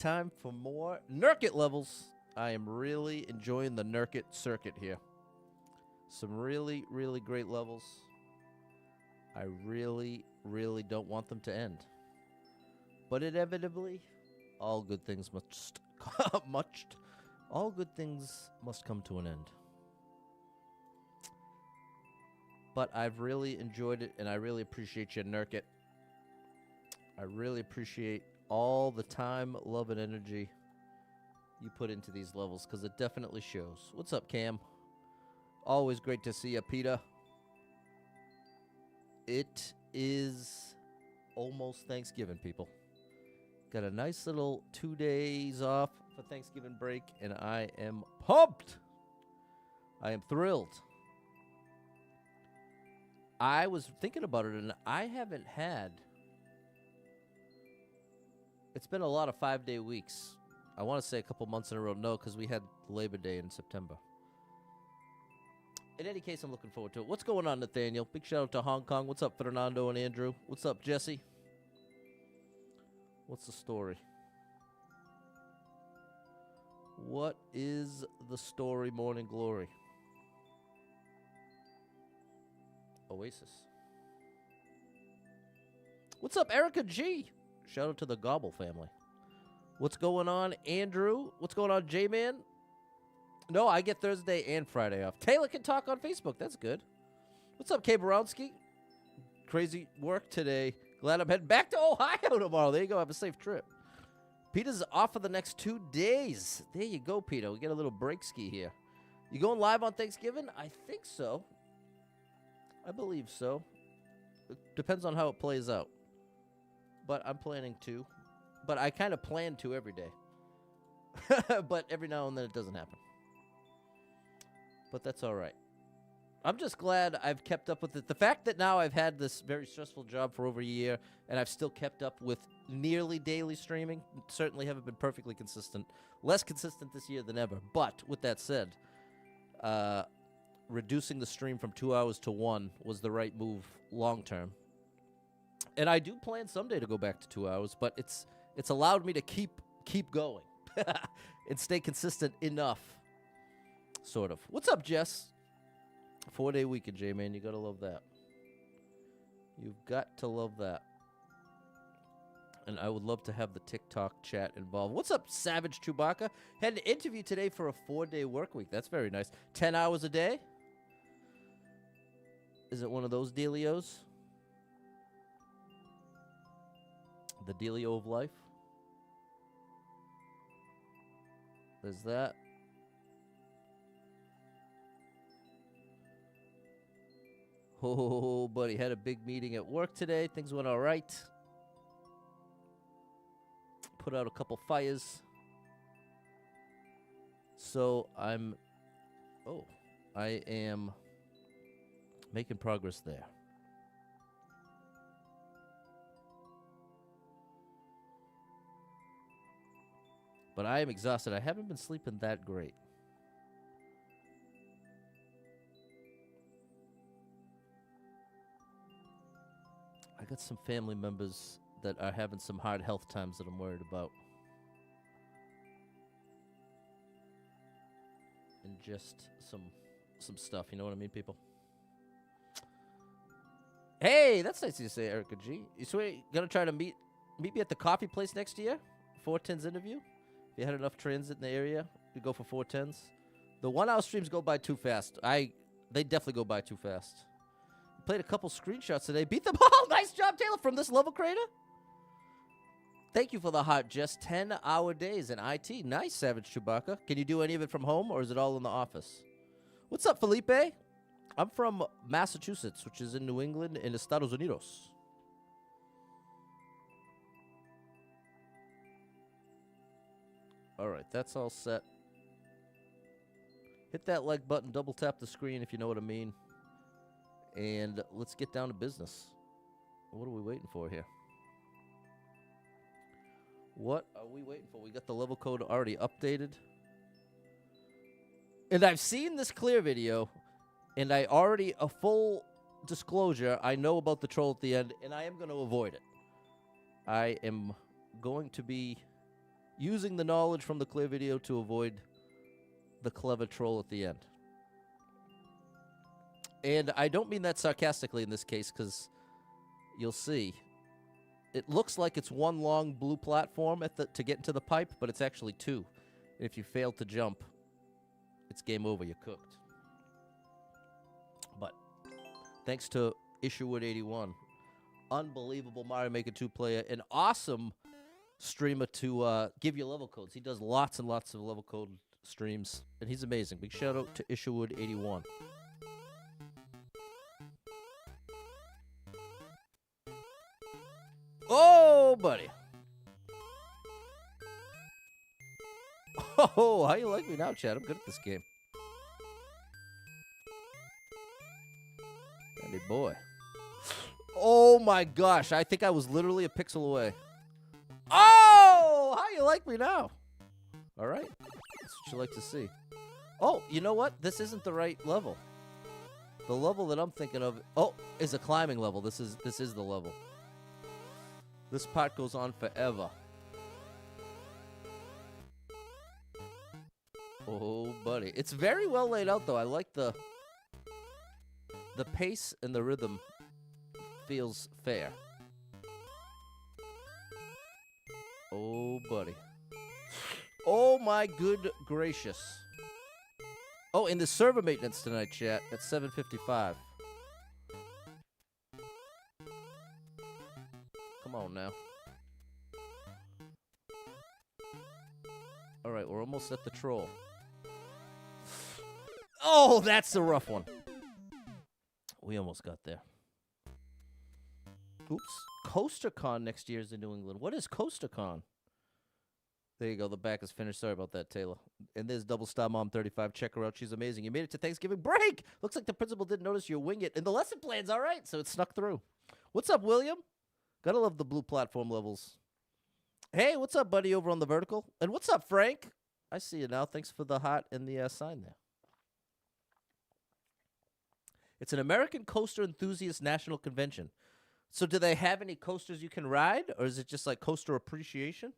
Time for more Nurkte levels. I am really enjoying the Nurkte circuit here. Some really, really great levels. I really, really don't want them to end. But inevitably, all good things must all good things must come to an end. But I've really enjoyed it, and I really appreciate you, Nurkte. I really appreciate all the time, love, and energy you put into these levels, because it definitely shows. What's up, Cam? Always great to see you, Peter. It is almost Thanksgiving, people. Got a nice little 2 days off for Thanksgiving break, and I am pumped. I am thrilled. I was thinking about it, and I haven't had... It's been a lot of 5-day weeks. I want to say a couple months in a row. No, because we had Labor Day in September. In any case, I'm looking forward to it. What's going on, Nathaniel? Big shout out to Hong Kong. What's up, Fernando and Andrew? What's up, Jesse? What's the story? What is the story, Morning Glory? Oasis. What's up, Erica G? Shout out to the Gobble family. What's going on, Andrew? What's going on, J-Man? No, I get Thursday and Friday off. Taylor can talk on Facebook. That's good. What's up, Kay Borowski? Crazy work today. Glad I'm heading back to Ohio tomorrow. There you go. Have a safe trip. Peter's off for the next 2 days. There you go, Peter. We get a little break ski here. You going live on Thanksgiving? I think so. I believe so. It depends on how it plays out. But I'm planning to. But I kind of plan to every day. But every now and then it doesn't happen. But that's all right. I'm just glad I've kept up with it. The fact that now I've had this very stressful job for over a year, and I've still kept up with nearly daily streaming. Certainly haven't been perfectly consistent. Less consistent this year than ever. But with that said, reducing the stream from 2 hours to 1 was the right move long term. And I do plan someday to go back to 2 hours, but it's allowed me to keep going and stay consistent enough, sort of. What's up, Jess? 4-day weekend, J-Man. You got to love that. You've got to love that. And I would love to have the TikTok chat involved. What's up, Savage Chewbacca? Had an interview today for a 4-day work week. That's very nice. 10 hours a day? Is it one of those dealios? The dealio of life? There's that. Oh, buddy, had a big meeting at work today. Things went all right. Put out a couple fires. So I am making progress there. But I am exhausted. I haven't been sleeping that great. I got some family members that are having some hard health times that I'm worried about. And just some stuff, you know what I mean, people? Hey, that's nice of you to say, Erica G. You swear you're gonna try to meet me at the coffee place next year? 410's interview? If you had enough transit in the area, you go for 410s. The 1 hour streams go by too fast. They definitely go by too fast. Played a couple screenshots today. Beat them all. Nice job, Taylor, from this level creator. Thank you for the heart. Just 10-hour days in IT. Nice, Savage Chewbacca. Can you do any of it from home, or is it all in the office? What's up, Felipe? I'm from Massachusetts, which is in New England in Estados Unidos. All right, that's all set. Hit that like button. Double tap the screen if you know what I mean. And let's get down to business. What are we waiting for here? What are we waiting for? We got the level code already updated. And I've seen this clear video, and I already, a full disclosure, I know about the troll at the end, and I am going to avoid it. I am going to be Using the knowledge from the clear video to avoid the clever troll at the end. And I don't mean that sarcastically in this case, because you'll see. It looks like it's one long blue platform to get into the pipe, but it's actually two. And if you fail to jump, it's game over. You're cooked. But thanks to Isherwood81, unbelievable Mario Maker 2 player, an awesome streamer to give you level codes. He does lots and lots of level code streams, and he's amazing. Big shout out to Isherwood81. Oh, buddy. Oh, how you like me now, Chad? I'm good at this game. Andy boy. Oh, my gosh. I think I was literally a pixel away. Oh, how you like me now? All right. That's what you like to see. Oh, you know what? This isn't the right level. The level that I'm thinking of, is a climbing level. This is the level. This part goes on forever. Oh, buddy. It's very well laid out, though. I like the pace and the rhythm feels fair. Oh, buddy. Oh, my good gracious. Oh, and the server maintenance tonight, chat, at 7:55. Come on now. All right, we're almost at the troll. Oh, that's the rough one. We almost got there. Oops. CoasterCon next year is in New England. What is CoasterCon? There you go. The back is finished. Sorry about that, Taylor. And there's Double Star Mom 35. Check her out. She's amazing. You made it to Thanksgiving break. Looks like the principal didn't notice your wing it. And the lesson plan's all right, so it snuck through. What's up, William? Gotta love the blue platform levels. Hey, what's up, buddy, over on the vertical? And what's up, Frank? I see you now. Thanks for the heart and the sign there. It's an American Coaster Enthusiast National Convention. So do they have any coasters you can ride, or is it just like coaster appreciation?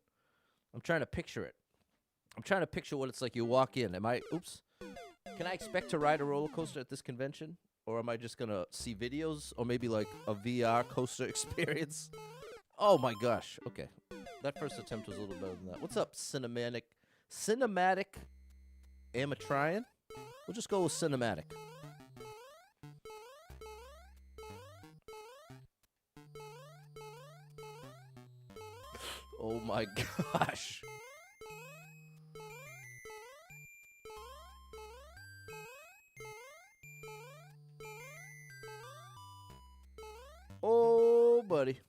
I'm trying to picture it. I'm trying to picture what it's like you walk in. Oops. Can I expect to ride a roller coaster at this convention? Or am I just going to see videos? Or maybe like a VR coaster experience? Oh my gosh. Okay. That first attempt was a little better than that. What's up, Cinematic Amatrian? We'll just go with Cinematic. Oh my gosh. Oh, buddy.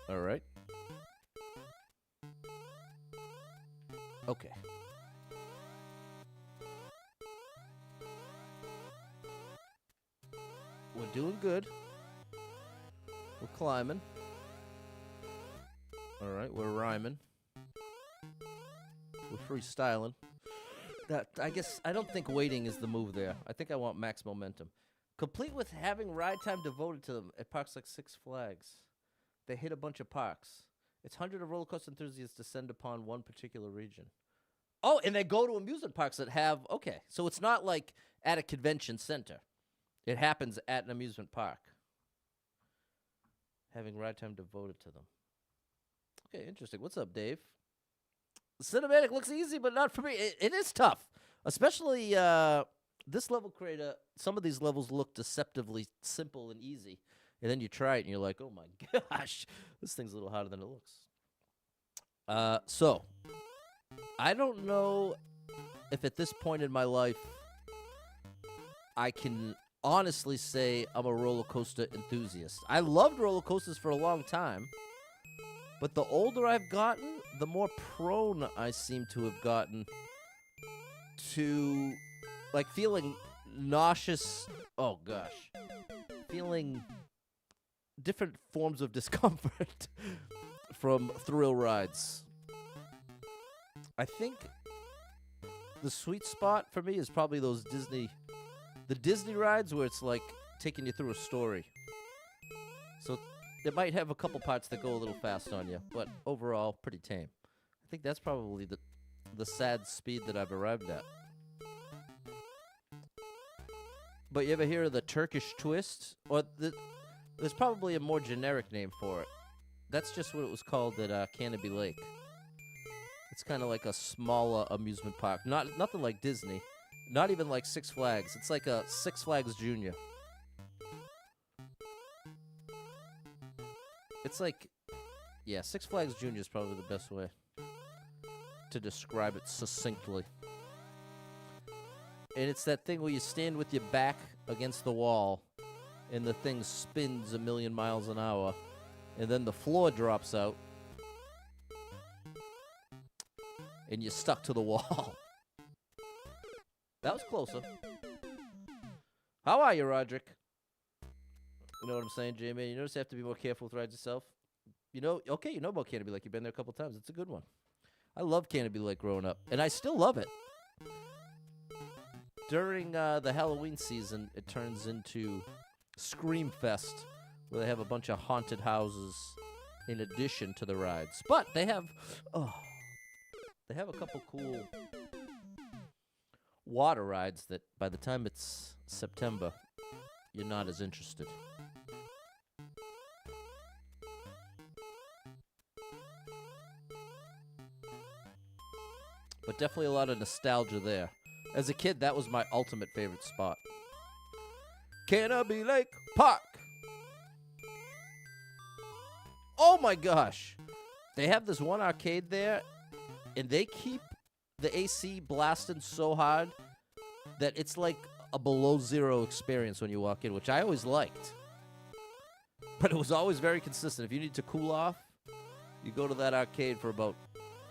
All right. Okay. We're doing good. We're climbing. All right, we're rhyming. We're freestyling. I don't think waiting is the move there. I think I want max momentum. Complete with having ride time devoted to them at parks like Six Flags. They hit a bunch of parks. It's hundreds of roller coaster enthusiasts descend upon one particular region. Oh, and they go to amusement parks that have, okay. So it's not like at a convention center. It happens at an amusement park. Having ride time devoted to them. Okay, interesting. What's up, Dave? Cinematic looks easy, but not for me. It is tough. Especially this level creator, some of these levels look deceptively simple and easy. And then you try it and you're like, oh my gosh, this thing's a little harder than it looks. So, I don't know if at this point in my life I can honestly say I'm a roller coaster enthusiast. I loved roller coasters for a long time, but the older I've gotten, the more prone I seem to have gotten to, like, feeling nauseous. Oh, gosh. Feeling different forms of discomfort from thrill rides. I think the sweet spot for me is probably those the Disney rides where it's like taking you through a story. So It might have a couple parts that go a little fast on you, but overall, pretty tame. I think that's probably the sad speed that I've arrived at. But you ever hear of the Turkish twist? Or there's probably a more generic name for it. That's just what it was called at Canopy Lake. It's kind of like a smaller amusement park. Nothing like Disney. Not even like Six Flags. It's like a Six Flags Junior. It's like, yeah, Six Flags Junior is probably the best way to describe it succinctly. And it's that thing where you stand with your back against the wall and the thing spins 1,000,000 miles an hour and then the floor drops out and you're stuck to the wall. That was closer. How are you, Roderick? You know what I'm saying, J-Man? You notice you have to be more careful with rides yourself? You know, okay, you know about Canopy Lake. You've been there a couple times. It's a good one. I loved Canopy Lake growing up, and I still love it. During the Halloween season, it turns into Scream Fest, where they have a bunch of haunted houses in addition to the rides. But they have a couple cool water rides that by the time it's September, you're not as interested. But definitely a lot of nostalgia there. As a kid, that was my ultimate favorite spot. Canopy Lake Park. Oh my gosh. They have this one arcade there, and they keep the AC blasting so hard that it's like a below zero experience when you walk in, which I always liked. But it was always very consistent. If you need to cool off, you go to that arcade for about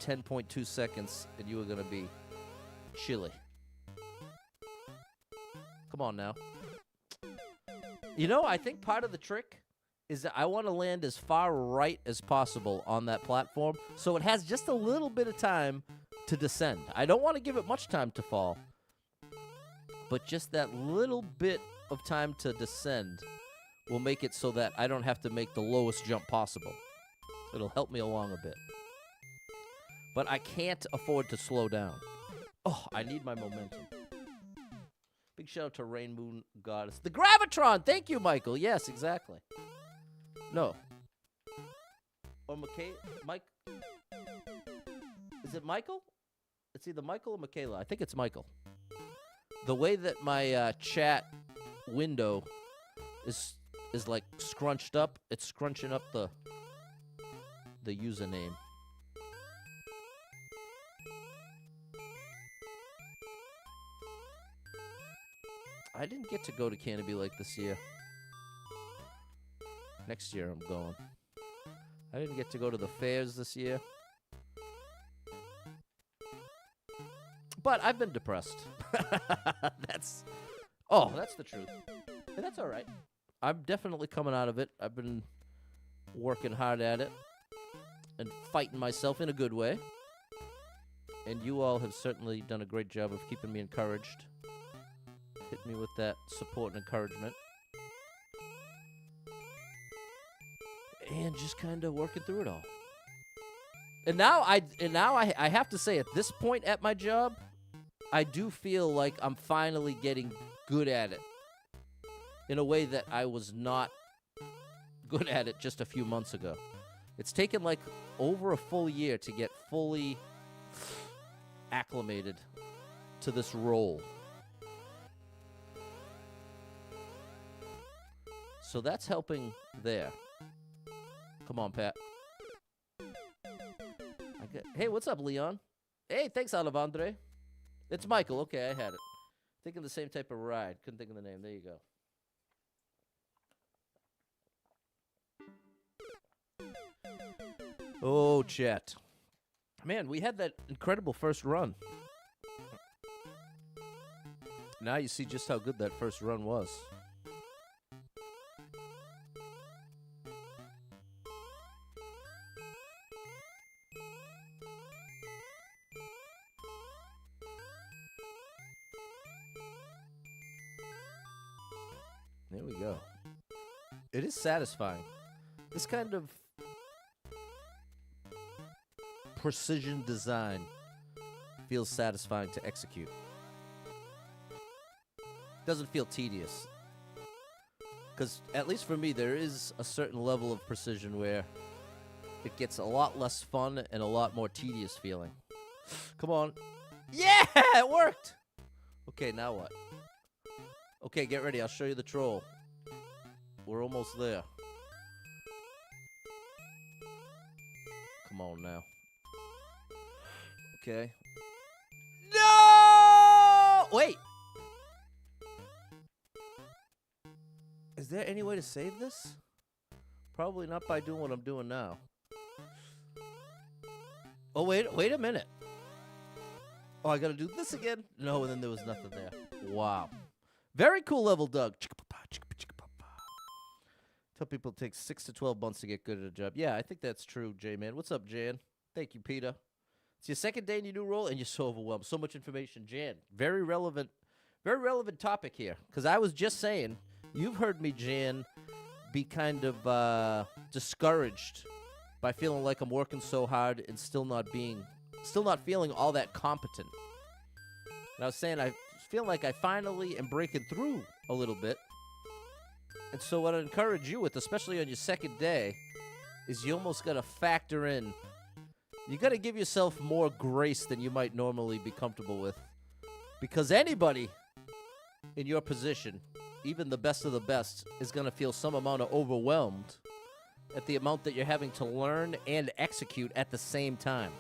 10.2 seconds, and you are going to be chilly. Come on now. You know, I think part of the trick is that I want to land as far right as possible on that platform, so it has just a little bit of time to descend. I don't want to give it much time to fall, but just that little bit of time to descend will make it so that I don't have to make the lowest jump possible. It'll help me along a bit. But I can't afford to slow down. Oh, I need my momentum. Big shout out to Rain Moon Goddess. The Gravitron! Thank you, Michael. Yes, exactly. No. Or Mike? Is it Michael? It's either Michael or Michaela. I think it's Michael. The way that my chat window is like scrunched up, it's scrunching up the username. I didn't get to go to Canopy Lake this year. Next year I'm going. I didn't get to go to the fairs this year. But I've been depressed. That's the truth. And that's all right. I'm definitely coming out of it. I've been working hard at it and fighting myself in a good way. And you all have certainly done a great job of keeping me encouraged. Hit me with that support and encouragement. And just kind of working through it all. And now I have to say, at this point at my job, I do feel like I'm finally getting good at it in a way that I was not good at it just a few months ago. It's taken like over a full year to get fully acclimated to this role. So that's helping there. Come on, Pat. Hey, what's up, Leon? Hey, thanks, Alevandre. It's Michael. Okay, I had it. Thinking the same type of ride. Couldn't think of the name. There you go. Oh, chat. Man, we had that incredible first run. Now you see just how good that first run was. There we go. It is satisfying This kind of precision design feels satisfying to execute. Doesn't feel tedious. Because, at least for me, there is a certain level of precision where it gets a lot less fun and a lot more tedious feeling. Come on. Yeah, it worked. Okay, now what? Okay, get ready. I'll show you the troll. We're almost there. Come on now. Okay. No! Wait. Is there any way to save this? Probably not by doing what I'm doing now. Oh, wait a minute. Oh, I gotta do this again? No, and then there was nothing there. Wow. Very cool level, Doug. Tell people it takes 6 to 12 months to get good at a job. Yeah, I think that's true, J-Man. What's up, Jan? Thank you, Peter. It's your second day in your new role, and you're so overwhelmed. So much information. Jan, very relevant topic here. Because I was just saying, you've heard me, Jan, be kind of discouraged by feeling like I'm working so hard and still not feeling all that competent. And I was saying I feel like I finally am breaking through a little bit. And so what I encourage you with, especially on your second day, is you almost got to factor in. You got to give yourself more grace than you might normally be comfortable with. Because anybody in your position, even the best of the best, is going to feel some amount of overwhelmed at the amount that you're having to learn and execute at the same time.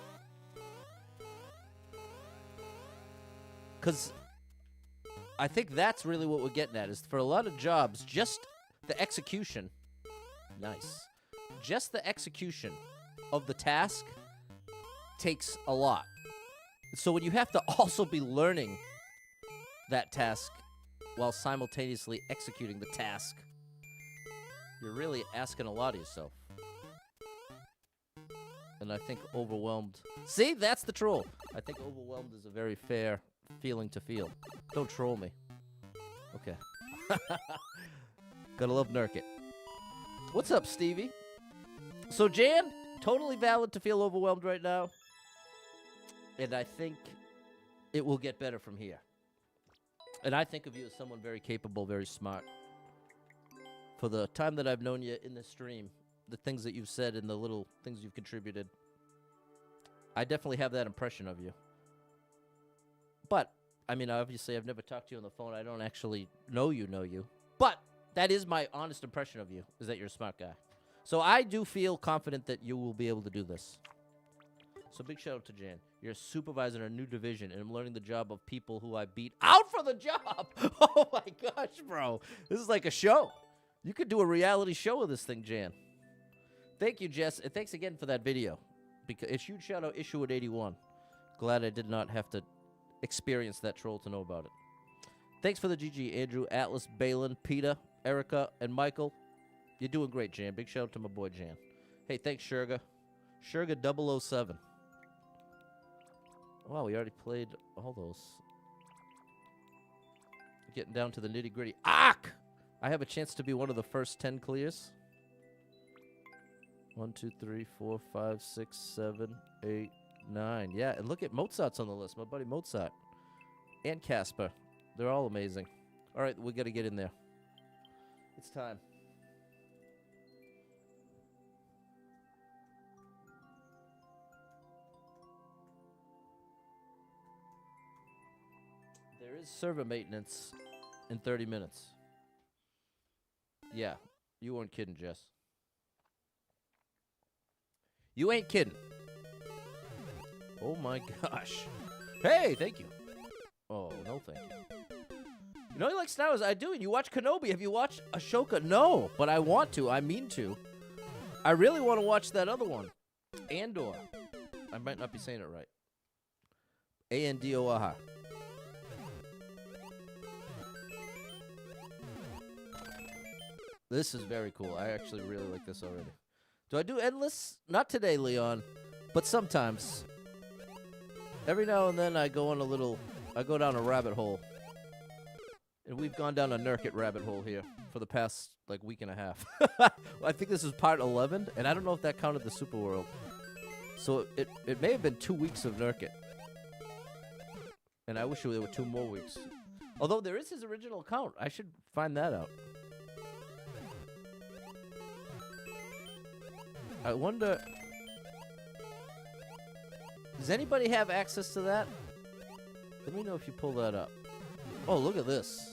Because I think that's really what we're getting at, is for a lot of jobs, just the execution, just the execution of the task takes a lot. So when you have to also be learning that task while simultaneously executing the task, you're really asking a lot of yourself. And I think overwhelmed... See, that's the troll. I think overwhelmed is a very fair feeling to feel. Don't troll me. Okay. Gotta love Nurkte. What's up, Stevie? So, Jan, totally valid to feel overwhelmed right now. And I think it will get better from here. And I think of you as someone very capable, very smart. For the time that I've known you in this stream, the things that you've said and the little things you've contributed, I definitely have that impression of you. But, I mean, obviously I've never talked to you on the phone. I don't actually know you. But that is my honest impression of you, is that you're a smart guy. So I do feel confident that you will be able to do this. So big shout out to Jan. You're a supervisor in a new division, and I'm learning the job of people who I beat out for the job. Oh, my gosh, bro. This is like a show. You could do a reality show of this thing, Jan. Thank you, Jess. And thanks again for that video. Because a huge shout out, Issue at 81. Glad I did not have to experience that troll to know about it. Thanks for the GG, Andrew, Atlas, Balin, Peter, Erica, and Michael. You're doing great, Jan. Big shout out to my boy, Jan. Hey, thanks, Sherga. Sherga 007. Wow, we already played all those. Getting down to the nitty-gritty. Ark! I have a chance to be one of the first 10 clears. 1, 2, 3, 4, 5, 6, 7, 8, 9. Yeah, and look at Mozart's on the list. My buddy Mozart. And Casper. They're all amazing. All right, we got to get in there. It's time. There is server maintenance in 30 minutes. Yeah, you weren't kidding, Jess. You ain't kidding. Oh my gosh. Hey, thank you. Oh, no thank you. You know you like Star Wars? I do. And you watch Kenobi. Have you watched Ashoka? No, but I want to. I mean to. I really want to watch that other one. Andor. I might not be saying it right. A-N-D-O-R. This is very cool. I actually really like this already. Do I do endless? Not today, Leon, but sometimes. Every now and then I go down a rabbit hole. And we've gone down a Nurkte rabbit hole here for the past, like, week and a half. I think this is part 11, and I don't know if that counted the Super World. So it may have been 2 weeks of Nurkte. And I wish there were 2 more weeks. Although there is his original account. I should find that out. I wonder... Does anybody have access to that? Let me know if you pull that up. Oh, look at this.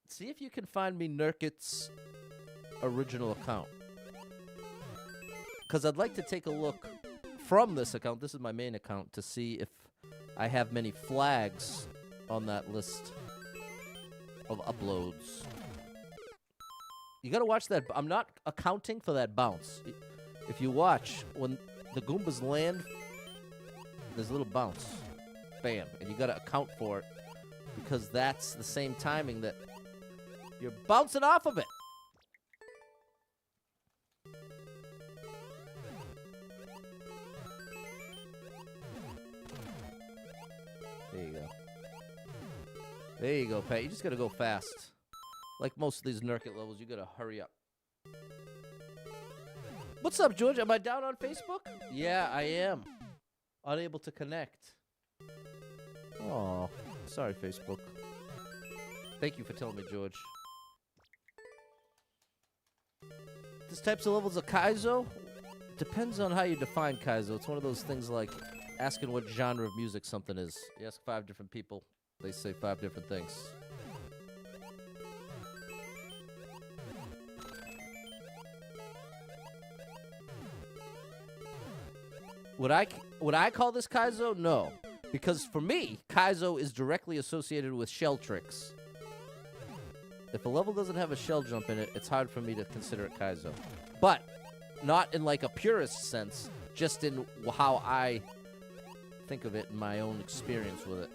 See if you can find me Nurkte's original account. Because I'd like to take a look from this account. This is my main account to see if I have many flags on that list of uploads. You gotta watch that. I'm not accounting for that bounce. If you watch, when the Goombas land, there's a little bounce. Bam. And you gotta account for it because that's the same timing that you're bouncing off of it. There you go. There you go, Pat. You just gotta go fast. Like most of these Nurkte levels, you gotta hurry up. What's up, George? Am I down on Facebook? Yeah, I am. Unable to connect. Oh, sorry, Facebook. Thank you for telling me, George. This types of levels of Kaizo? Depends on how you define Kaizo. It's one of those things like asking what genre of music something is. You ask 5 different people, they say 5 different things. Would I call this Kaizo? No. Because for me, Kaizo is directly associated with shell tricks. If a level doesn't have a shell jump in it, it's hard for me to consider it Kaizo. But not in like a purist sense, just in how I think of it in my own experience with it.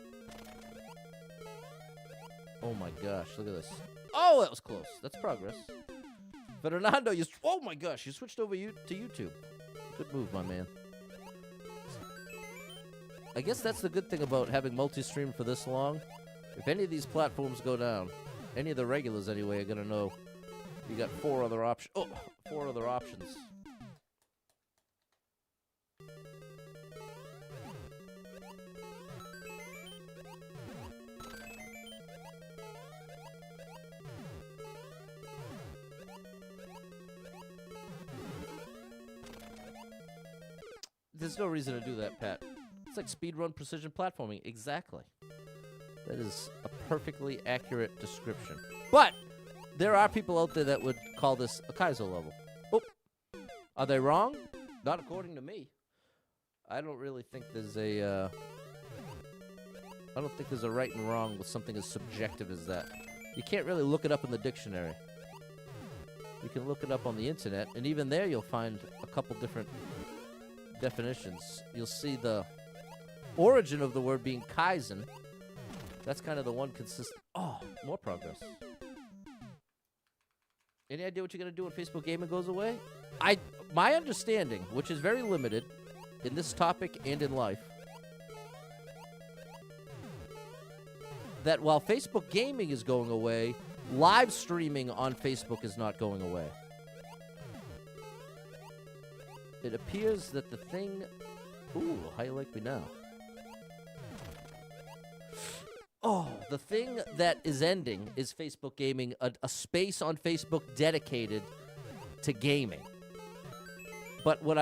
Oh my gosh, look at this. Oh, that was close. That's progress. Fernando, oh my gosh, you switched over to YouTube. Good move, my man. I guess that's the good thing about having multi-stream for this long. If any of these platforms go down, any of the regulars anyway are gonna know you got 4 other options. Oh, 4 other options. There's no reason to do that, Pat. It's like speedrun precision platforming. Exactly. That is a perfectly accurate description. But there are people out there that would call this a Kaizo level. Oh, are they wrong? Not according to me. I don't really think there's a. I don't think there's a right and wrong with something as subjective as that. You can't really look it up in the dictionary. You can look it up on the internet, and even there you'll find a couple different definitions. You'll see the origin of the word being Kaizen. That's kind of the one consistent. Oh, more progress. Any idea what you're going to do when Facebook Gaming goes away? My understanding, which is very limited in this topic and in life, that while Facebook Gaming is going away, live streaming on Facebook is not going away. It appears that the thing... Ooh, how you like me now? Oh, the thing that is ending is Facebook Gaming, a space on Facebook dedicated to gaming. But what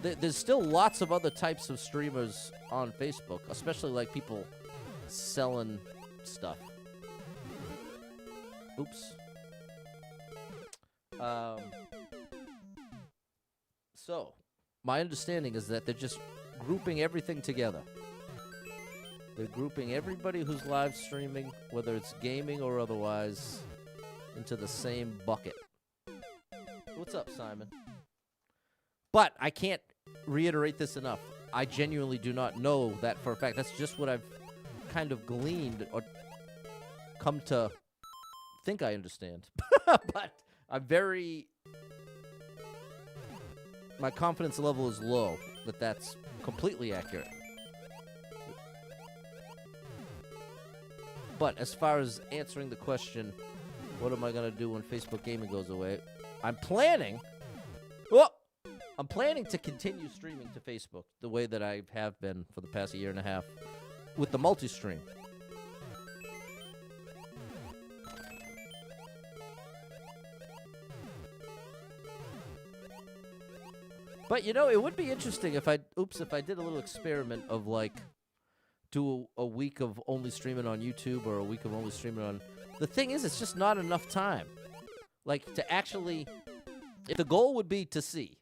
there's still lots of other types of streamers on Facebook, especially like people selling stuff. Oops. So, my understanding is that they're just grouping everything together. They're grouping everybody who's live streaming, whether it's gaming or otherwise, into the same bucket. What's up, Simon? But I can't reiterate this enough. I genuinely do not know that for a fact. That's just what I've kind of gleaned or come to think I understand. But I'm very... My confidence level is low that that's completely accurate. But as far as answering the question, what am I going to do when Facebook gaming goes away? I'm planning to continue streaming to Facebook the way that I have been for the past year and a half with the multi-stream. But, you know, it would be interesting if I did a little experiment of, like, do a week of only streaming on YouTube or a week of only streaming on... The thing is, it's just not enough time. Like, to actually... If the goal would be to see,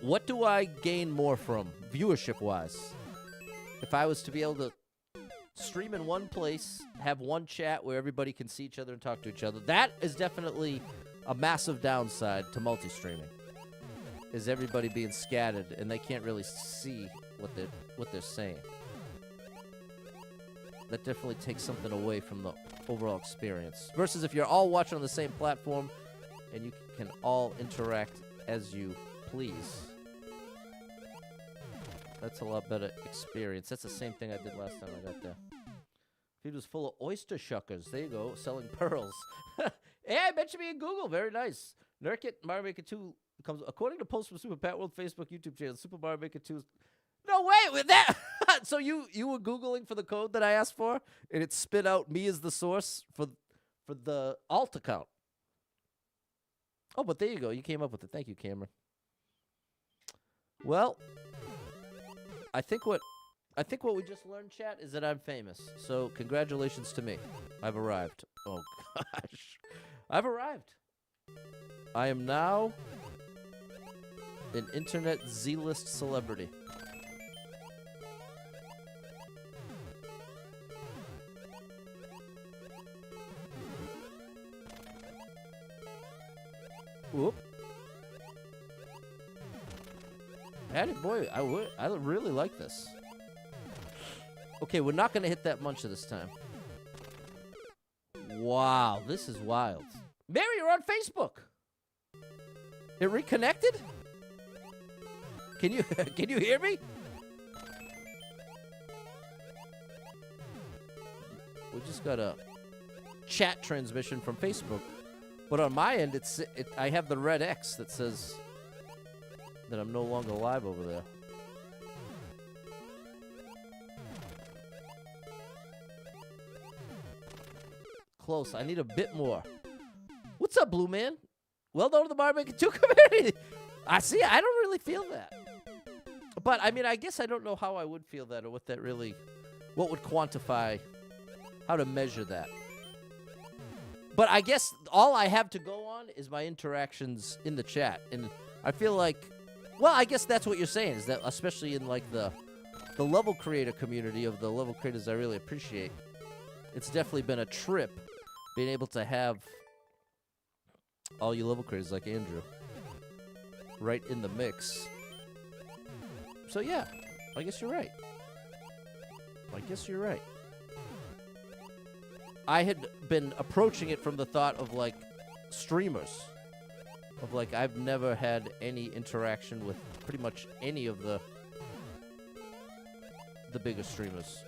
what do I gain more from, viewership-wise? If I was to be able to stream in one place, have one chat where everybody can see each other and talk to each other, that is definitely a massive downside to multi-streaming. Is everybody being scattered and they can't really see what they're saying. That definitely takes something away from the overall experience. Versus if you're all watching on the same platform and you can all interact as you please. That's a lot better experience. That's the same thing I did last time I got there. Feed was full of oyster shuckers. There you go, selling pearls. Hey, I mentioned me in Google. Very nice. Nurkte, Mario Maker 2 comes according to posts from Super Pat World Facebook YouTube channel. Super Mario Maker 2. No way with that. So you were Googling for the code that I asked for, and it spit out me as the source for the alt account. Oh, but there you go. You came up with it. Thank you, Cameron. Well, I think what we just learned, chat, is that I'm famous. So congratulations to me. I've arrived. Oh gosh, I've arrived. I am now an internet Z-list celebrity. Whoop. Patty boy, I really like this. Okay, we're not going to hit that muncher this time. Wow, this is wild. Mary, you're on Facebook. It reconnected? Can you hear me? We just got a chat transmission from Facebook. But on my end, I have the red X that says that I'm no longer live over there. Close. I need a bit more. What's up, Blue Man? Well known to the Mario Maker 2 community. I see. I don't really feel that. But, I mean, I guess I don't know how I would feel that or what would quantify, how to measure that. But I guess all I have to go on is my interactions in the chat. And I feel like, well, I guess that's what you're saying, is that especially in, like, the level creator community of the level creators I really appreciate, it's definitely been a trip being able to have all you level creators like Andrew right in the mix. So, yeah, I guess you're right. I had been approaching it from the thought of, like, streamers. Of, like, I've never had any interaction with pretty much any of the bigger streamers.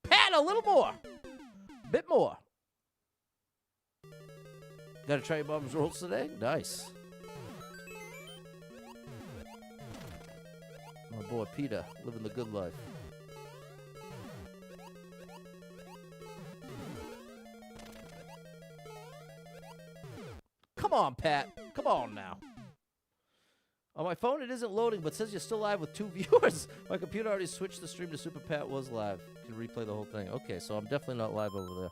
Pat, a little more! Bit more. Gotta try your mom's rolls today? Nice. My boy Peter, living the good life. Come on, Pat. Come on now. On my phone, it isn't loading, but says you're still live with 2 viewers. My computer already switched the stream to Super Pat was live. You can replay the whole thing. Okay, so I'm definitely not live over there.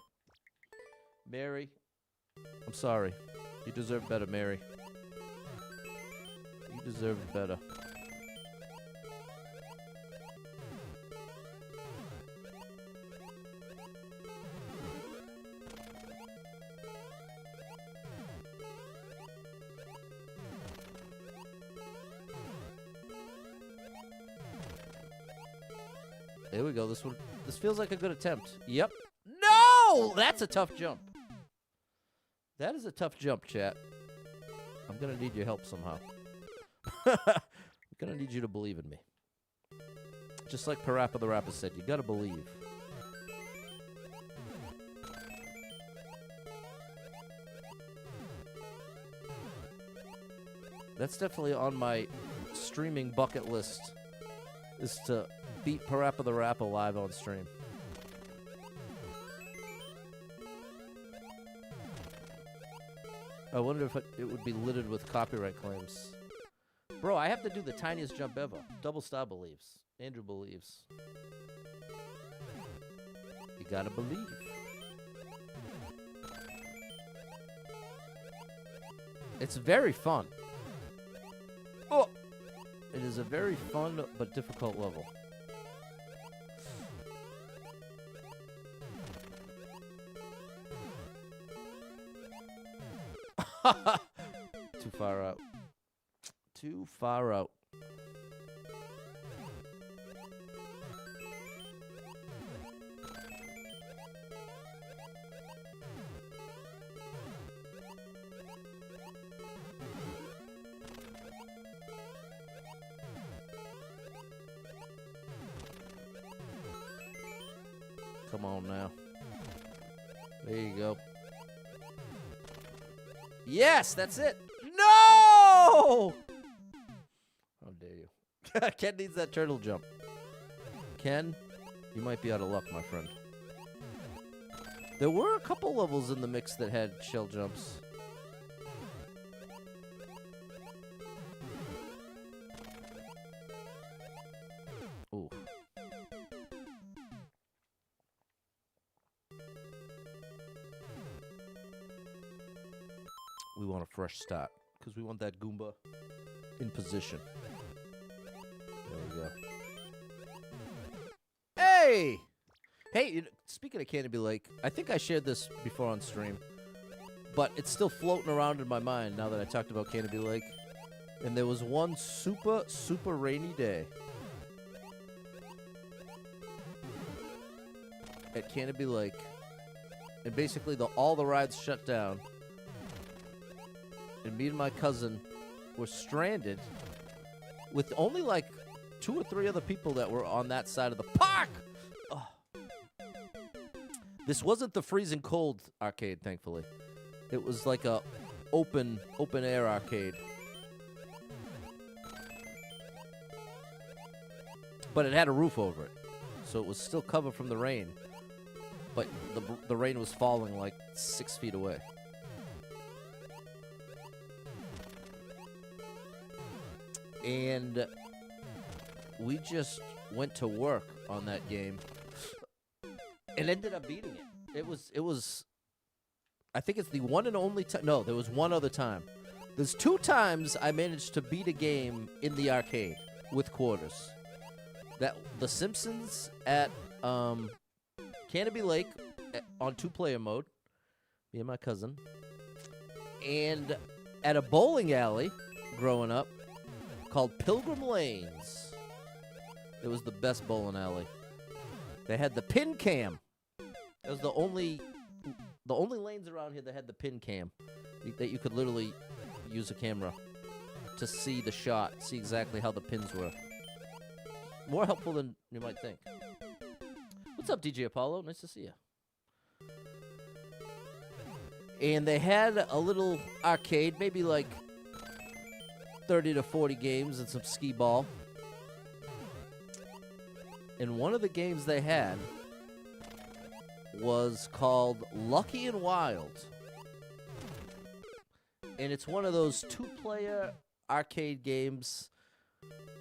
Mary, I'm sorry. You deserve better, Mary. You deserve better. There we go. This feels like a good attempt. Yep. No! That's a tough jump. That is a tough jump, chat. I'm going to need your help somehow. I'm going to need you to believe in me. Just like Parappa the Rapper said, you gotta believe. That's definitely on my streaming bucket list, is to beat Parappa the Rapper live on stream. I wonder if it would be littered with copyright claims. Bro, I have to do the tiniest jump ever. Double star believes. Andrew believes. You gotta believe. It's very fun. Oh! It is a very fun but difficult level. Too far out. Too far out. Come on now. There you go. Yes, that's it. No! How dare you. Ken needs that turtle jump. Ken, you might be out of luck, my friend. There were a couple levels in the mix that had shell jumps. Ooh. We want a fresh start, because we want that Goomba in position. There we go. Hey! Hey, speaking of Canopy Lake, I think I shared this before on stream, but it's still floating around in my mind now that I talked about Canopy Lake. And there was one super, super rainy day at Canopy Lake, and basically all the rides shut down. And me and my cousin were stranded with only like 2 or 3 other people that were on that side of the park. Oh. This wasn't the freezing cold arcade, thankfully. It was like a open air arcade. But it had a roof over it, so it was still covered from the rain. But the rain was falling like 6 feet away. And we just went to work on that game and ended up beating it. It was I think it's the one and only time. No, there was one other time. There's 2 times I managed to beat a game in the arcade with quarters. That The Simpsons at Canopy Lake on 2-player mode, me and my cousin, and at a bowling alley growing up called Pilgrim Lanes. It was the best bowling alley. They had the pin cam. It was the only lanes around here that had the pin cam, that you could literally use a camera to see the shot, see exactly how the pins were. More helpful than you might think. What's up, DJ Apollo? Nice to see you. And they had a little arcade, maybe like 30 to 40 games and some skee ball. And one of the games they had was called Lucky and Wild. And it's one of those 2-player arcade games.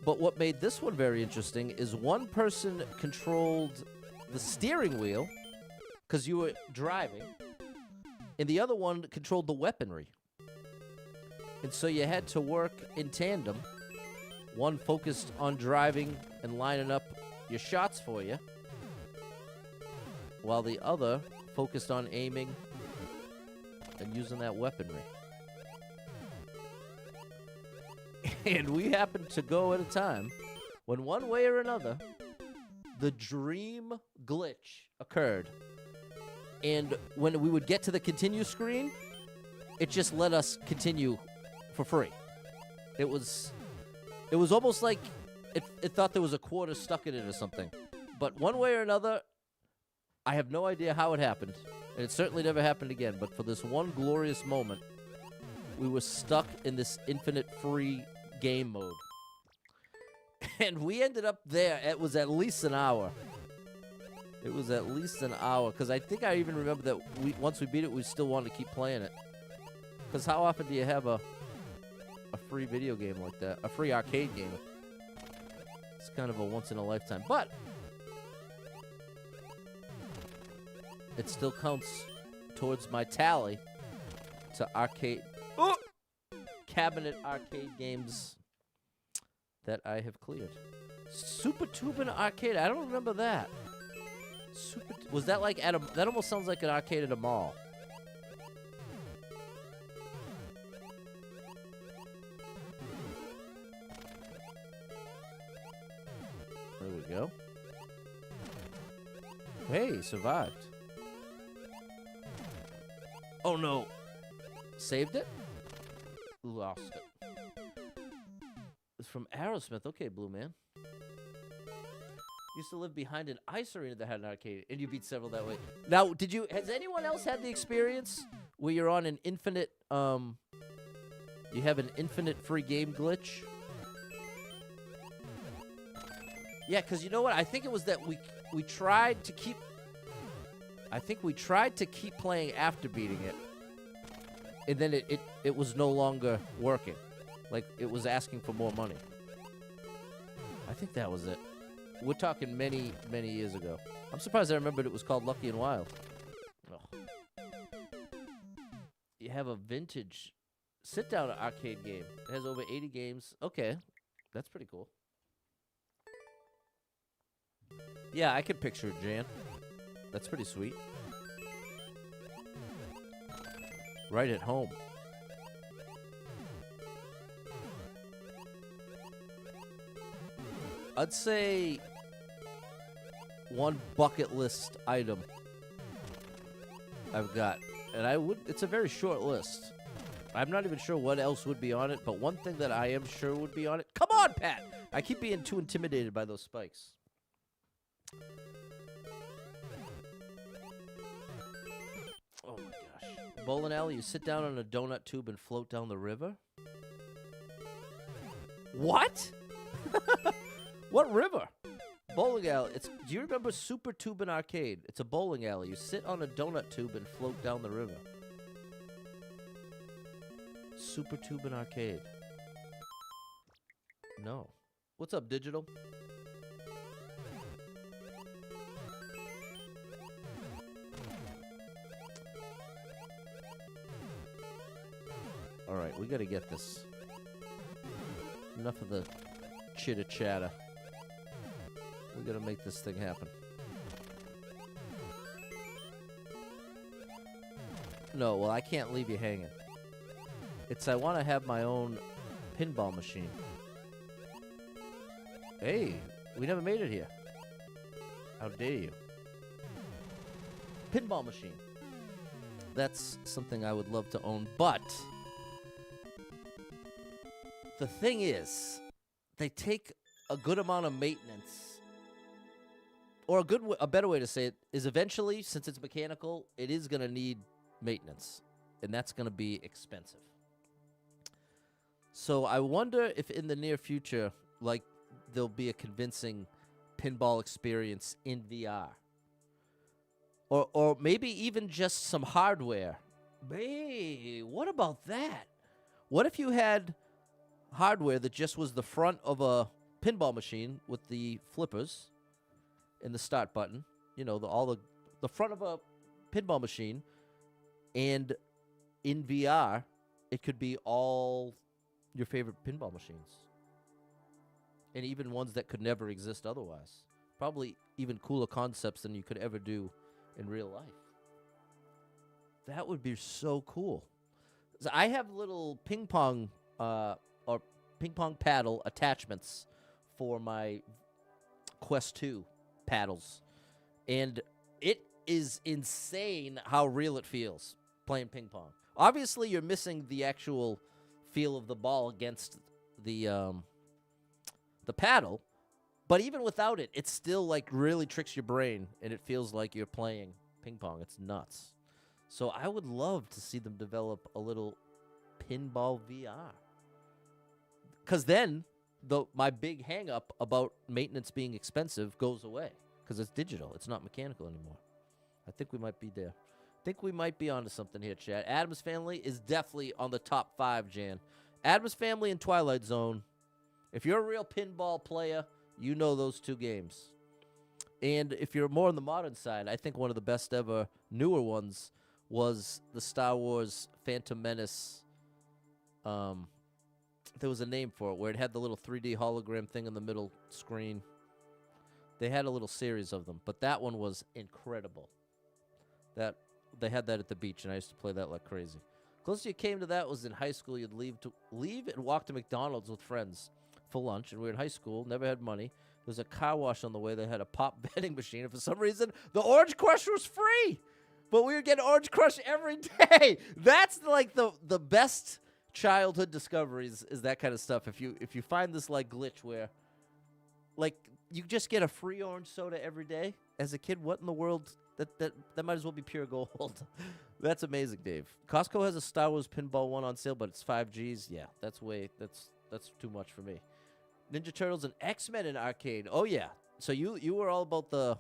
But what made this one very interesting is one person controlled the steering wheel, because you were driving, and the other one controlled the weaponry. And so you had to work in tandem. One focused on driving and lining up your shots for you, while the other focused on aiming and using that weaponry. And we happened to go at a time when, one way or another, the dream glitch occurred. And when we would get to the continue screen, it just let us continue for free. It was almost like it thought there was a quarter stuck in it or something. But one way or another, I have no idea how it happened. And it certainly never happened again. But for this one glorious moment, we were stuck in this infinite free game mode. And we ended up there. It was at least an hour. It was at least an hour. Because I think I even remember that once we beat it, we still wanted to keep playing it. Because how often do you have a free video game like that? A free arcade game? It's kind of a once-in-a-lifetime. But it still counts towards my tally to arcade... cabinet arcade games that I have cleared. Super Tubin Arcade. I don't remember that. Was that like at a... That almost sounds like an arcade at a mall. There we go. Hey, survived. Oh no. Saved it? Lost it. It's from Aerosmith. Okay, Blue Man. Used to live behind an ice arena that had an arcade, and you beat several that way. Now, has anyone else had the experience where you're on an infinite, you have an infinite free game glitch? Yeah, because you know what? I think it was that we tried to keep... I think we tried to keep playing after beating it. And then it was no longer working. Like, it was asking for more money. I think that was it. We're talking many, many years ago. I'm surprised I remembered it was called Lucky and Wild. Oh. You have a vintage sit-down arcade game. It has over 80 games. Okay. That's pretty cool. Yeah, I can picture it, Jan. That's pretty sweet. Right at home. I'd say one bucket list item I've got. And it's a very short list. I'm not even sure what else would be on it, but one thing that I am sure would be on it. Come on, Pat! I keep being too intimidated by those spikes. Oh my gosh. Bowling alley, you sit down on a donut tube and float down the river? What? What river? Bowling alley. Do you remember Super Tubin Arcade? It's a bowling alley. You sit on a donut tube and float down the river. Super Tubin Arcade. No. What's up, Digital? All right, we got to get this. Enough of the chitter-chatter. We got to make this thing happen. No, well, I can't leave you hanging. I want to have my own pinball machine. Hey, we never made it here. How dare you? Pinball machine. That's something I would love to own, but the thing is, they take a good amount of maintenance. Or a better way to say it is eventually, since it's mechanical, it is going to need maintenance. And that's going to be expensive. So I wonder if in the near future, like, there'll be a convincing pinball experience in VR. Or maybe even just some hardware. Hey, what about that? What if you had hardware that just was the front of a pinball machine with the flippers and the start button, you know, the front of a pinball machine, and in VR, it could be all your favorite pinball machines. And even ones that could never exist otherwise. Probably even cooler concepts than you could ever do in real life. That would be so cool. So I have little ping pong or ping pong paddle attachments for my Quest 2 paddles. And it is insane how real it feels playing ping pong. Obviously, you're missing the actual feel of the ball against the the paddle. But even without it, it still like really tricks your brain, and it feels like you're playing ping pong. It's nuts. So I would love to see them develop a little pinball VR. Because then my big hang up about maintenance being expensive goes away. Because it's digital. It's not mechanical anymore. I think we might be there. I think we might be onto something here, Chad. Addams Family is definitely on the top 5, Jan. Addams Family and Twilight Zone. If you're a real pinball player, you know those 2 games. And if you're more on the modern side, I think one of the best ever newer ones was the Star Wars Phantom Menace. There was a name for it where it had the little 3D hologram thing in the middle screen. They had a little series of them, but that one was incredible. That they had that at the beach, and I used to play that like crazy. Closest you came to that was in high school. You'd leave and walk to McDonald's with friends for lunch, and we were in high school, never had money. There was a car wash on the way that had a pop vending machine, and for some reason, the Orange Crush was free. But we would get Orange Crush every day. That's like the best childhood discoveries is that kind of stuff. If you find this like glitch where like you just get a free orange soda every day as a kid, what in the world? That might as well be pure gold. That's amazing, Dave. Costco has a Star Wars Pinball 1 on sale, but it's 5 Gs. Yeah, that's too much for me. Ninja Turtles and X-Men in arcade. Oh yeah. So you were all about the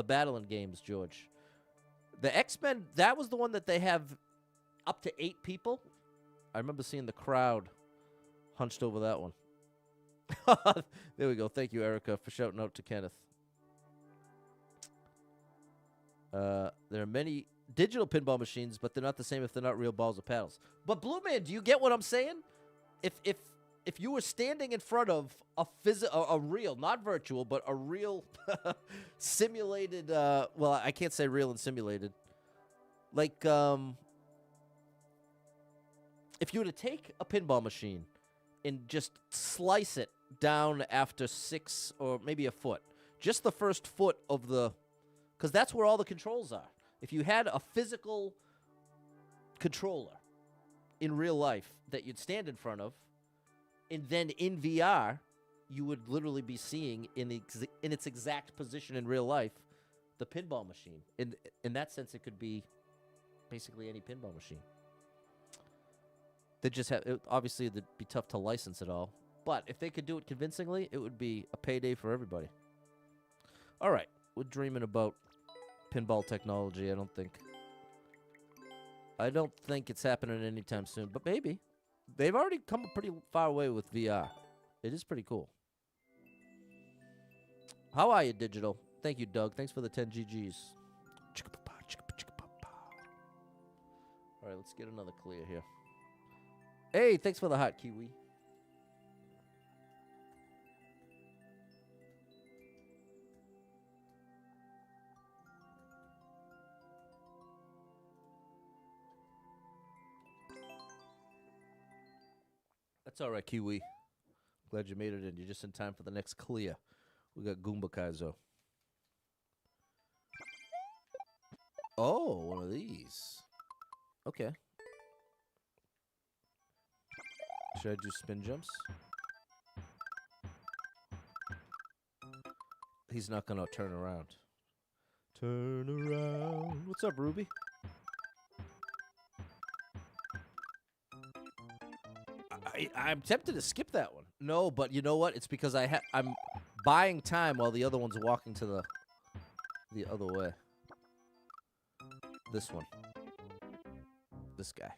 battling games, George. The X-Men, that was the one that they have up to 8 people. I remember seeing the crowd hunched over that one. There we go. Thank you, Erica, for shouting out to Kenneth. There are many digital pinball machines, but they're not the same if they're not real balls or paddles. But Blue Man, do you get what I'm saying? If you were standing in front of a real, not virtual, but a real simulated, well, I can't say real and simulated. Like, if you were to take a pinball machine and just slice it down after 6 or maybe a foot, just the first foot of because that's where all the controls are. If you had a physical controller in real life that you'd stand in front of, and then in VR, you would literally be seeing in its exact position in real life the pinball machine. In that sense, it could be basically any pinball machine. They just obviously it'd be tough to license it all, but if they could do it convincingly, it would be a payday for everybody. All right, we're dreaming about pinball technology. I don't think it's happening anytime soon, but maybe. They've already come pretty far away with VR. It is pretty cool. How are you, Digital? Thank you, Doug. Thanks for the 10 GGs. All right, let's get another clear here. Hey, thanks for the hot kiwi. That's all right, Kiwi. Glad you made it in. You're just in time for the next clear. We got Goomba Kaizo. Oh, one of these. Okay. Should I do spin jumps? He's not going to turn around. Turn around. What's up, Ruby? I'm tempted to skip that one. No, but you know what? It's because I'm buying time while the other one's walking to the other way. This one. This guy.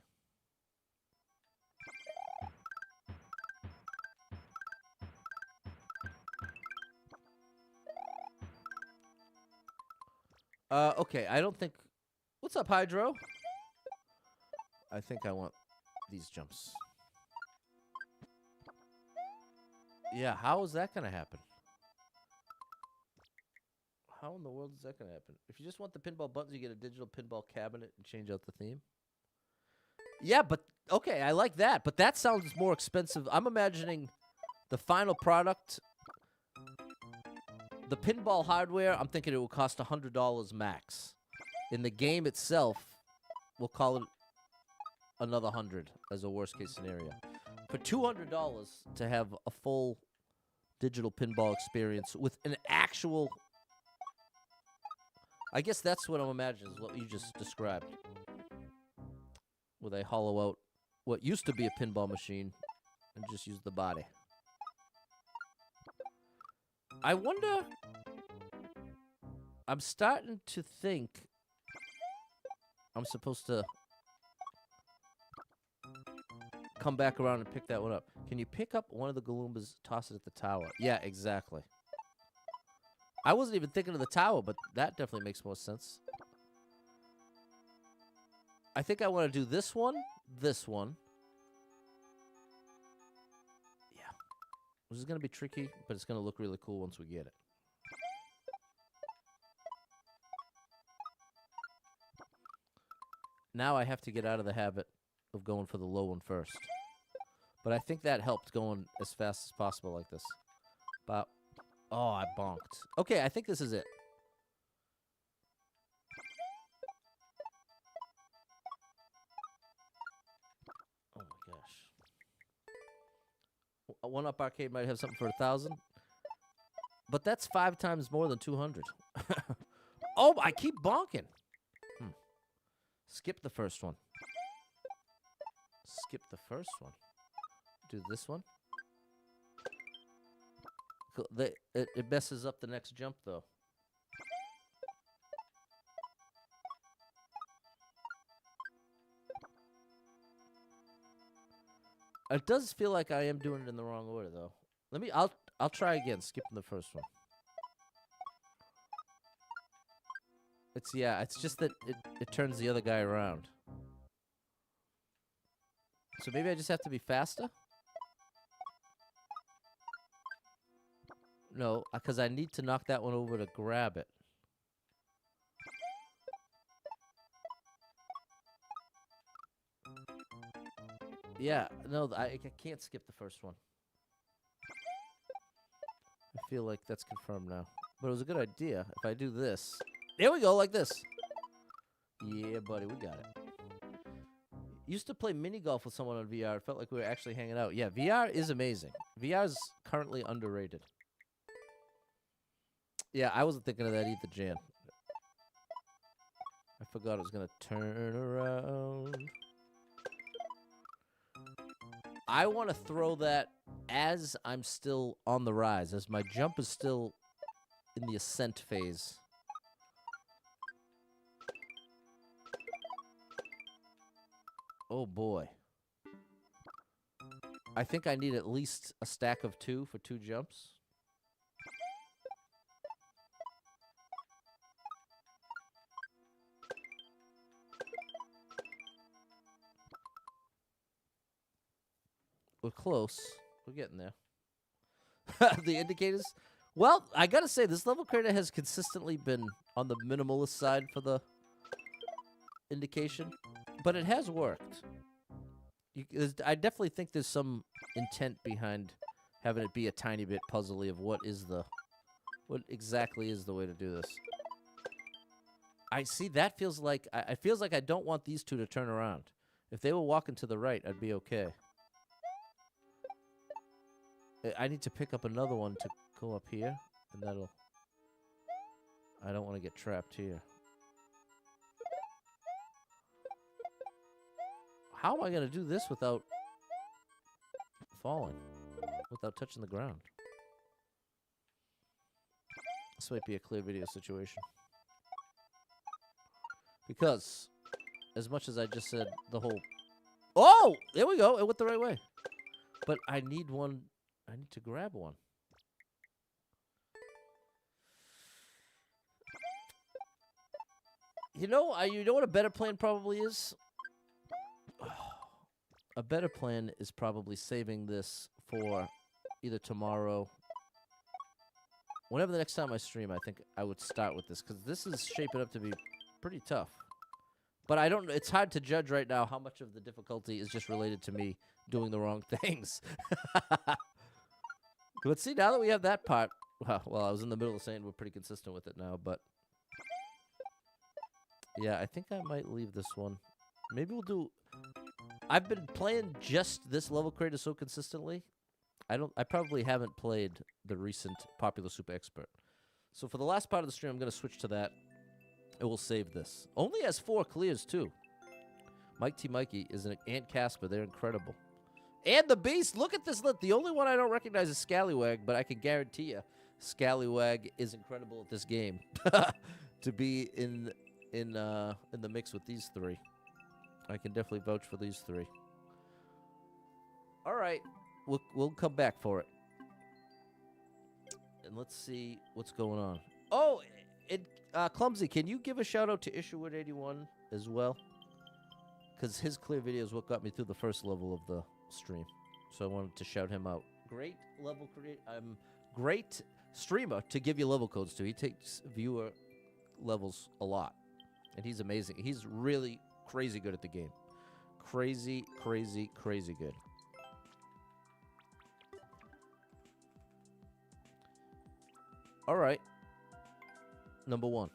Okay, I don't think... What's up, Hydro? I think I want these jumps. Yeah, how is that going to happen? How in the world is that going to happen? If you just want the pinball buttons, you get a digital pinball cabinet and change out the theme. Yeah, but, okay, I like that. But that sounds more expensive. I'm imagining the final product, the pinball hardware, I'm thinking it will cost $100 max. In the game itself, we'll call it another $100 as a worst-case scenario. For $200 to have a full digital pinball experience with an actual... I guess that's what I'm imagining is what you just described. Where they hollow out what used to be a pinball machine and just use the body. I wonder... I'm starting to think I'm supposed to come back around and pick that one up. Can you pick up one of the Galoombas, toss it at the tower? Yeah, exactly. I wasn't even thinking of the tower, but that definitely makes more sense. I think I want to do this one. Yeah. This is going to be tricky, but it's going to look really cool once we get it. Now I have to get out of the habit of going for the low one first. But I think that helped going as fast as possible like this. But, oh, I bonked. Okay, I think this is it. Oh my gosh. One Up Arcade might have something for 1,000. But that's 5 times more than 200. Oh, I keep bonking. Skip the first one. Skip the first one. Do this one. It messes up the next jump, though. It does feel like I am doing it in the wrong order, though. I'll try again, skipping the first one. It's just that it turns the other guy around. So maybe I just have to be faster? No, because I need to knock that one over to grab it. Yeah, no, I can't skip the first one. I feel like that's confirmed now. But it was a good idea if I do this. There we go, like this. Yeah, buddy, we got it. Used to play mini golf with someone on VR. It felt like we were actually hanging out. Yeah, VR is amazing. VR is currently underrated. Yeah, I wasn't thinking of that either, Jan. I forgot it was going to turn around. I want to throw that as I'm still on the rise, as my jump is still in the ascent phase. Oh, boy. I think I need at least a stack of 2 for 2 jumps. We're close. We're getting there. The indicators? Well, I gotta say, this level creator has consistently been on the minimalist side for the indication. But it has worked. I definitely think there's some intent behind having it be a tiny bit puzzly of what exactly is the way to do this. I see that feels like I feels like I don't want these two to turn around. If they were walking to the right, I'd be okay. I need to pick up another one to go up here, and that'll... I don't want to get trapped here. How am I going to do this without falling? Without touching the ground? This might be a clear video situation. Because, as much as I just said the whole... Oh! There we go! It went the right way. But I need one... I need to grab one. You know what a better plan probably is? A better plan is probably saving this for either tomorrow. Whenever the next time I stream, I think I would start with this, because this is shaping up to be pretty tough. But I don't... It's hard to judge right now how much of the difficulty is just related to me doing the wrong things. But see, now that we have that part... Well, I was in the middle of saying we're pretty consistent with it now, but... Yeah, I think I might leave this one. Maybe we'll do... I've been playing just this level creator so consistently. I probably haven't played the recent Popular Super Expert. So for the last part of the stream, I'm going to switch to that. And we'll save this. Only has 4 clears, too. Mike T. Mikey is an Ant Casper. They're incredible. And the Beast. Look at this list. The only one I don't recognize is Scallywag, but I can guarantee you Scallywag is incredible at this game. To be in the mix with these 3. I can definitely vouch for these 3. All right. We'll come back for it. And let's see what's going on. Oh, Clumsy, can you give a shout-out to Isherwood81 as well? Because his clear video is what got me through the first level of the stream. So I wanted to shout him out. Great level great streamer to give you level codes to. He takes viewer levels a lot. And he's amazing. He's really crazy good at the game. Crazy, crazy, crazy good. All right. Number 1.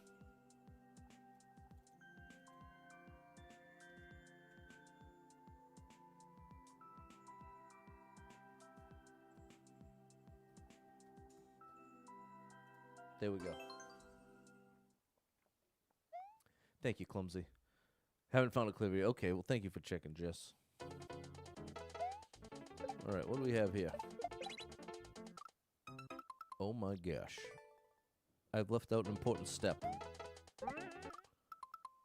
There we go. Thank you, Clumsy. Haven't found a clear video. Okay, well, thank you for checking, Jess. All right, what do we have here? Oh, my gosh. I've left out an important step.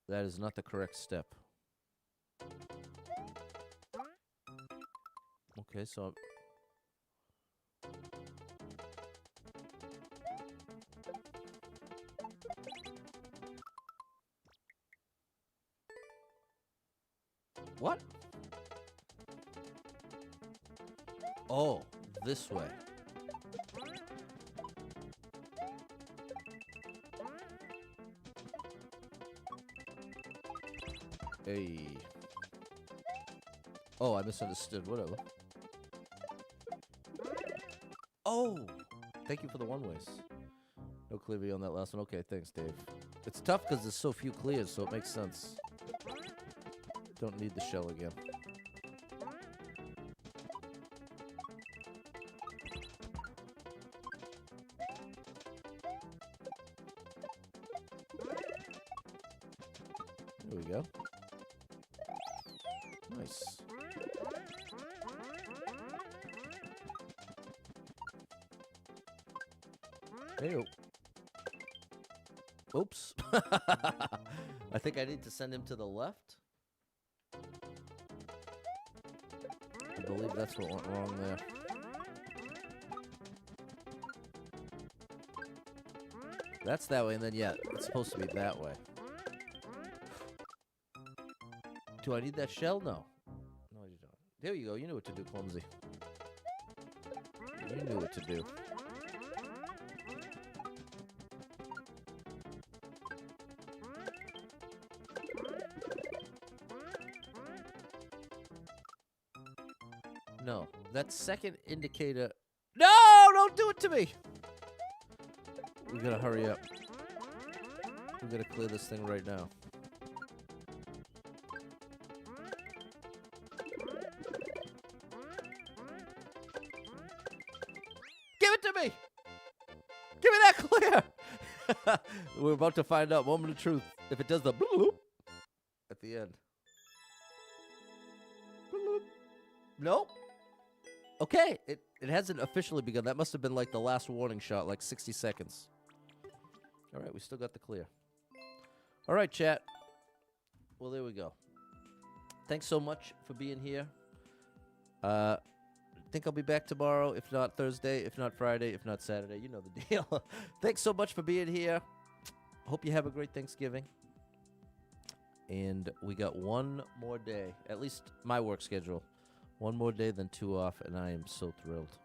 That is not the correct step. Okay, so... What? Oh, this way. Hey. Oh, I misunderstood. Whatever. Oh! Thank you for the one-ways. No clear video on that last one. Okay, thanks, Dave. It's tough because there's so few clears, so it makes sense. Don't need the shell again. There we go. Nice. Hey-o. Oops. I think I need to send him to the left. I believe that's what went wrong there. That's that way, and then, yeah, it's supposed to be that way. Do I need that shell? No. No, you don't. There you go. You knew what to do, Clumsy. You knew what to do. No. That second indicator... No! Don't do it to me! We gotta hurry up. We gotta clear this thing right now. Give it to me! Give me that clear! We're about to find out. Moment of truth. If it does the bloop at the end. Bloop. Nope. Okay, it hasn't officially begun. That must have been like the last warning shot, like 60 seconds. All right, we still got the clear. All right, chat. Well, there we go. Thanks so much for being here. I think I'll be back tomorrow, if not Thursday, if not Friday, if not Saturday. You know the deal. Thanks so much for being here. Hope you have a great Thanksgiving. And we got one more day, at least my work schedule. One more day than 2 off, and I am so thrilled.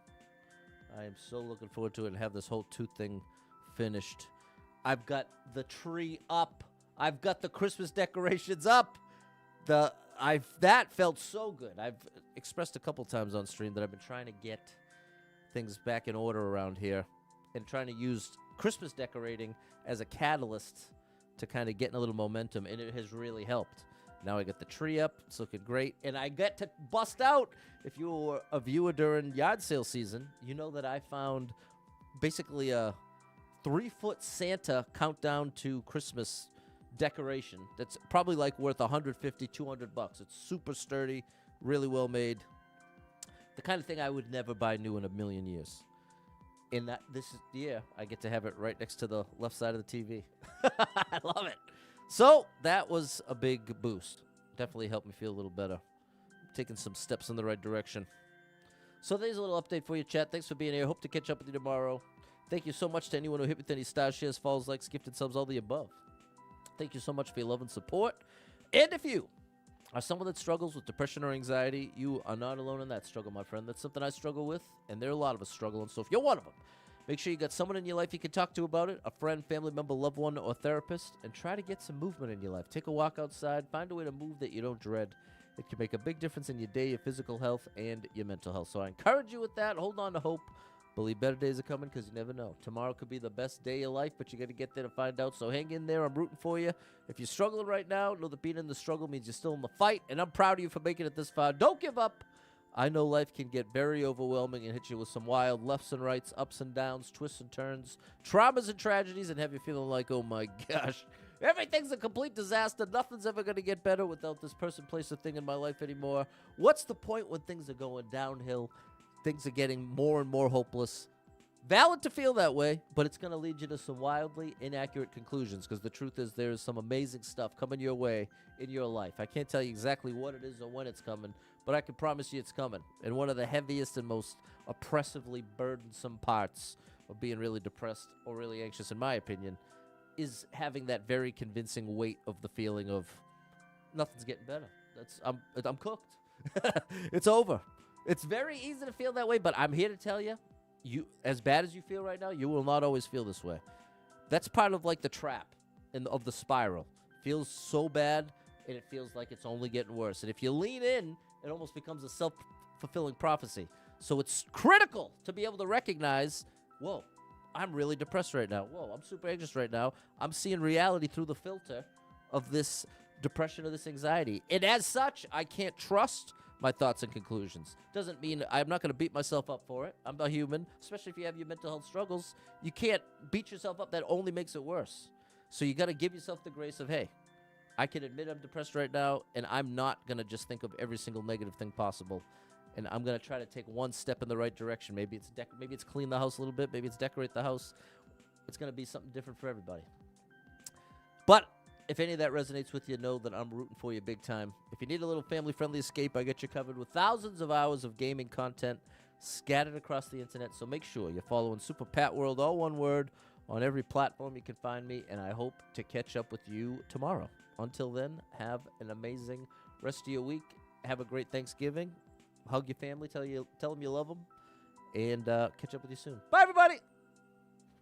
I am so looking forward to it and have this whole 2 thing finished. I've got the tree up. I've got the Christmas decorations up. That felt so good. I've expressed a couple times on stream that I've been trying to get things back in order around here and trying to use Christmas decorating as a catalyst to kind of get in a little momentum, and it has really helped. Now I got the tree up. It's looking great. And I get to bust out. If you were a viewer during yard sale season, you know that I found basically a 3-foot Santa countdown to Christmas decoration that's probably like worth $150, $200. It's super sturdy, really well made. The kind of thing I would never buy new in a million years. And that this year, I get to have it right next to the left side of the TV. I love it. So that was a big boost. Definitely helped me feel a little better. Taking some steps in the right direction. So there's a little update for you, chat. Thanks for being here. Hope to catch up with you tomorrow. Thank you so much to anyone who hit with any stars, shares, follows, likes, gifted subs, all the above. Thank you so much for your love and support. And if you are someone that struggles with depression or anxiety, you are not alone in that struggle, my friend. That's something I struggle with, and there are a lot of us struggling. So if you're one of them, make sure you got someone in your life you can talk to about it, a friend, family member, loved one, or therapist, and try to get some movement in your life. Take a walk outside. Find a way to move that you don't dread. It can make a big difference in your day, your physical health, and your mental health. So I encourage you with that. Hold on to hope. Believe better days are coming because you never know. Tomorrow could be the best day of your life, but you got to get there to find out. So hang in there. I'm rooting for you. If you're struggling right now, know that being in the struggle means you're still in the fight, and I'm proud of you for making it this far. Don't give up. I know life can get very overwhelming and hit you with some wild lefts and rights, ups and downs, twists and turns, traumas and tragedies, and have you feeling like, oh my gosh, everything's a complete disaster. Nothing's ever going to get better without this person, place, or thing in my life anymore. What's the point when things are going downhill? Things are getting more and more hopeless. Valid to feel that way, but it's going to lead you to some wildly inaccurate conclusions because the truth is there is some amazing stuff coming your way in your life. I can't tell you exactly what it is or when it's coming, but I can promise you it's coming. And one of the heaviest and most oppressively burdensome parts of being really depressed or really anxious, in my opinion, is having that very convincing weight of the feeling of nothing's getting better. I'm cooked. It's over. It's very easy to feel that way, but I'm here to tell you, as bad as you feel right now, you will not always feel this way. That's part of like the trap of the spiral. It feels so bad, and it feels like it's only getting worse. And if you lean in, it almost becomes a self-fulfilling prophecy. So it's critical to be able to recognize, whoa, I'm really depressed right now. Whoa, I'm super anxious right now. I'm seeing reality through the filter of this depression or this anxiety. And as such, I can't trust my thoughts and conclusions. Doesn't mean I'm not going to beat myself up for it. I'm a human, especially if you have your mental health struggles. You can't beat yourself up. That only makes it worse. So you got to give yourself the grace of, hey, I can admit I'm depressed right now, and I'm not going to just think of every single negative thing possible. And I'm going to try to take one step in the right direction. Maybe it's clean the house a little bit. Maybe it's decorate the house. It's going to be something different for everybody. But if any of that resonates with you, know that I'm rooting for you big time. If you need a little family-friendly escape, I got you covered with thousands of hours of gaming content scattered across the internet. So make sure you're following Super Pat World, all one word, on every platform you can find me. And I hope to catch up with you tomorrow. Until then, have an amazing rest of your week. Have a great Thanksgiving. Hug your family. Tell them you love them. And catch up with you soon. Bye, everybody.